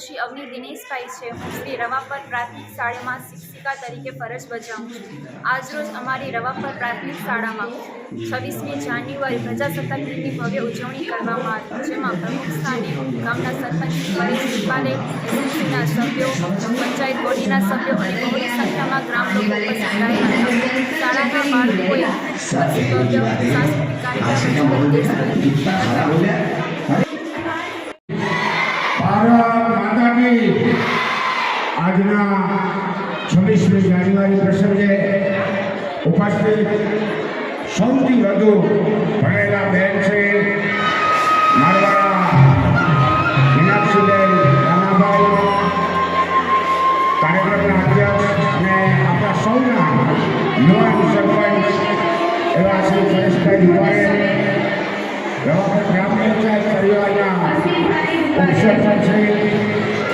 શ્રી અગ્નિ દિનેશભાઈ છે. હું શ્રી રવાપર પ્રાથમિક શાળામાં શિક્ષિકા તરીકે ફરજ બજાવું છું. આજરોજ અમારી રવાપર પ્રાથમિક શાળામાં 26મી જાન્યુઆરી પ્રજાસત્તાક દિનની ભવ્ય ઉજવણી કરવામાં આવી, જેમાં પ્રમુખ સ્થાને ગામના સરપંચ પરેશ પાલે, એસએમસીના સભ્યો, પંચાયત બોડીના સભ્યો અને બહોળી સંખ્યામાં ગ્રામ લોકો ઉપસ્થિત રહ્યા હતા. શાળાના બાળકોએ સાંસ્કૃતિક કાર્યક્રમ આજના 26મી જાન્યુઆરી પ્રસંગે ઉપસ્થિત સૌથી વધુ ભણેલા બેન છે મારવાડા મીનાક્ષીબેન રાણાભાઈ, કાર્યક્રમના અધ્યક્ષ અને આપણા સૌના યુવાન સરપંચ એવા શ્રી પરેશભાઈ દુવારે, રવાપર ગ્રામ પંચાયત પરિવારના ઉપસરપંચ શ્રી,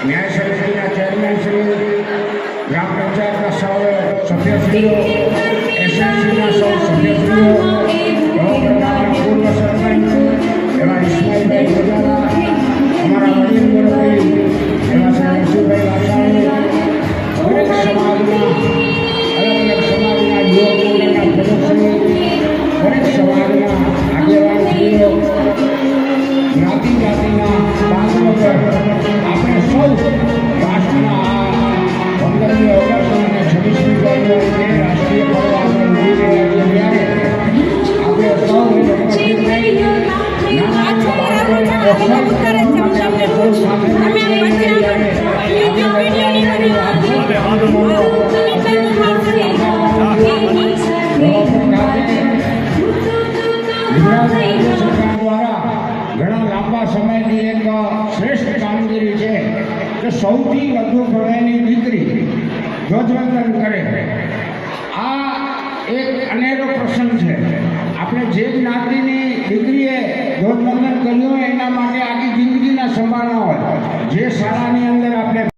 ન્યાય સમિતિના ચેરમેન શ્રી, ગ્રામ પંચાયતના સૌ સભ્યશ્રીઓ, એસએમસીના સૌ સભ્યશ્રીઓ, રવાપરના પૂર્વ સરપંચ એવા ઇસ્માઇલભાઈ ગોજારા, અમારા વડીલ મુરબ્બી એવા શ્રી નરસિંહભાઈ વાસાણી, દરેક સમાજના અલગ અલગ સમાજના યુવક મંડળના પ્રમુખશ્રી, દરેક સમાજના આગેવાનશ્રીઓ, જ્ઞાતિ જાતિના બાંધવો પર આપણે સૌ રાષ્ટ્રના 15મી ઓગસ્ટ અને 26મી જાન્યુઆરી રાષ્ટ્રીય પર્વ આપણે ઉજવી રહ્યા છીએ, ત્યારે આપણે સૌ ઉપસ્થિત રહી નાના બાળકોને પ્રોત્સાહન કરવા માટે આપણે સૌ સાથે ઘણા લાંબા સમયથી એક શ્રેષ્ઠ કામગીરી છે કે સૌથી વધુ ભણેલી દીકરી ધ્વજવંદન કરે. આ એક અનેરો પ્રસંગ છે. આપણે જે જ્ઞાતિની દીકરીએ ધ્વજવંદન કર્યું હોય એના માટે આખી જિંદગીના સંભાળના હોય. જે શાળાની અંદર આપણે